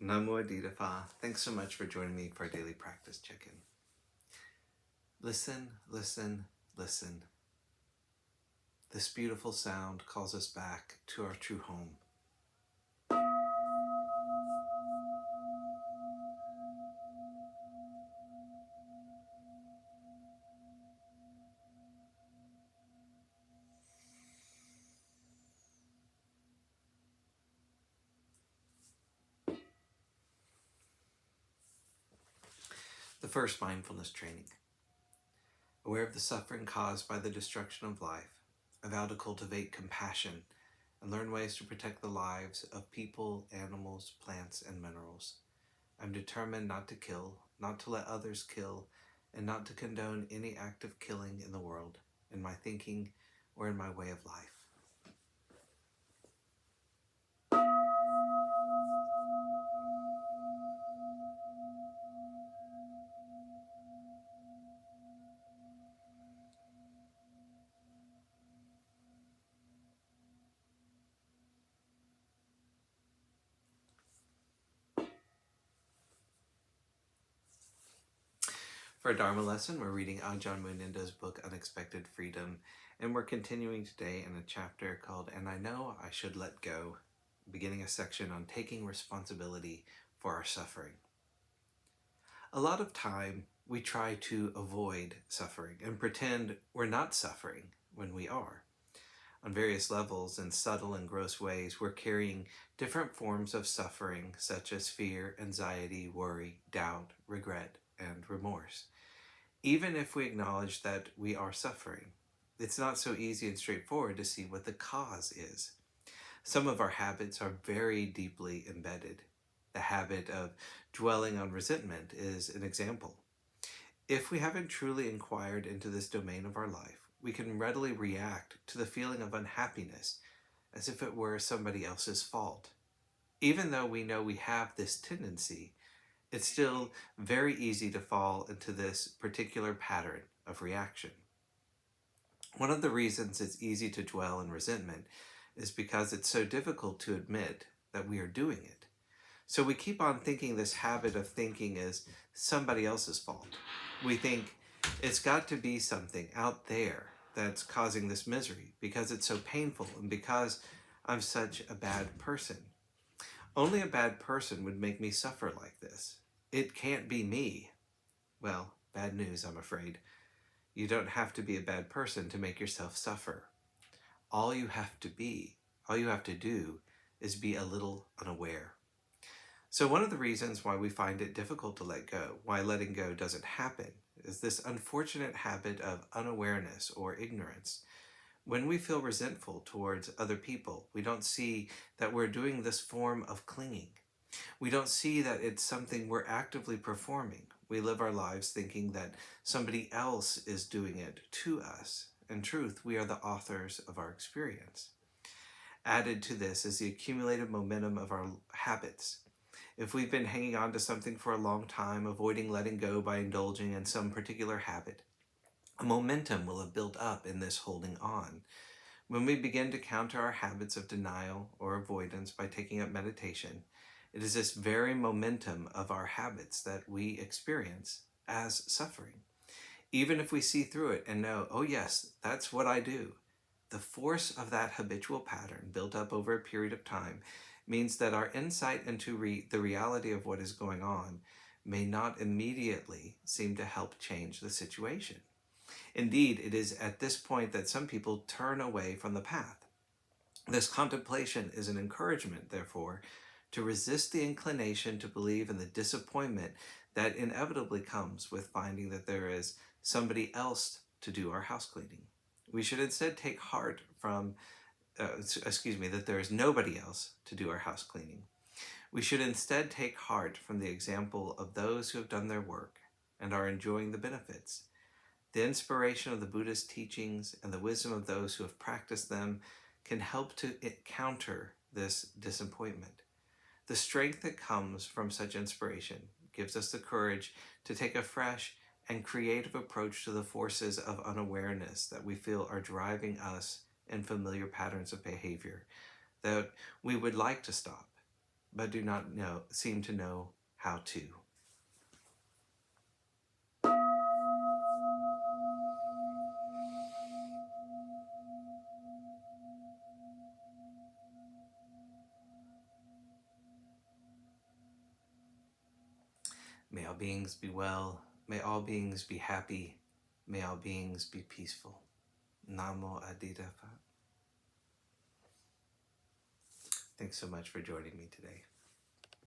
Namo Phat. Thanks so much for joining me for our daily practice check-in. Listen, listen, listen. This beautiful sound calls us back to our true home. The first mindfulness training. Aware of the suffering caused by the destruction of life, I vow to cultivate compassion and learn ways to protect the lives of people, animals, plants, and minerals. I'm determined not to kill, not to let others kill, and not to condone any act of killing in the world, in my thinking, or in my way of life. For our Dharma lesson, we're reading Ajahn Munindo's book, Unexpected Freedom, and we're continuing today in a chapter called And I Know I Should Let Go, beginning a section on taking responsibility for our suffering. A lot of time, we try to avoid suffering and pretend we're not suffering when we are. On various levels, in subtle and gross ways, we're carrying different forms of suffering, such as fear, anxiety, worry, doubt, regret, and remorse. Even if we acknowledge that we are suffering, it's not so easy and straightforward to see what the cause is. Some of our habits are very deeply embedded. The habit of dwelling on resentment is an example. If we haven't truly inquired into this domain of our life, we can readily react to the feeling of unhappiness as if it were somebody else's fault. Even though we know we have this tendency, it's still very easy to fall into this particular pattern of reaction. One of the reasons it's easy to dwell in resentment is because it's so difficult to admit that we are doing it. So we keep on thinking this habit of thinking is somebody else's fault. We think it's got to be something out there that's causing this misery because it's so painful and because I'm such a bad person. Only a bad person would make me suffer like this. It can't be me. Well, bad news, I'm afraid. You don't have to be a bad person to make yourself suffer. All you have to do is be a little unaware. So one of the reasons why we find it difficult to let go, why letting go doesn't happen, is this unfortunate habit of unawareness or ignorance. When we feel resentful towards other people, we don't see that we're doing this form of clinging. We don't see that it's something we're actively performing. We live our lives thinking that somebody else is doing it to us. In truth, we are the authors of our experience. Added to this is the accumulated momentum of our habits. If we've been hanging on to something for a long time, avoiding letting go by indulging in some particular habit, a momentum will have built up in this holding on. When we begin to counter our habits of denial or avoidance by taking up meditation, it is this very momentum of our habits that we experience as suffering. Even if we see through it and know, oh yes, that's what I do, the force of that habitual pattern built up over a period of time means that our insight into the reality of what is going on may not immediately seem to help change the situation. Indeed, it is at this point that some people turn away from the path. This contemplation is an encouragement, therefore, to resist the inclination to believe in the disappointment that inevitably comes with finding that there is somebody else to do our house cleaning. We should instead take heart from, that there is nobody else to do our house cleaning. We should instead take heart from the example of those who have done their work and are enjoying the benefits. The inspiration of the Buddhist teachings and the wisdom of those who have practiced them can help to counter this disappointment. The strength that comes from such inspiration gives us the courage to take a fresh and creative approach to the forces of unawareness that we feel are driving us in familiar patterns of behavior that we would like to stop. but do not seem to know how to. May all beings be well. May all beings be happy. May all beings be peaceful. Namo Adida Phat. Thanks so much for joining me today.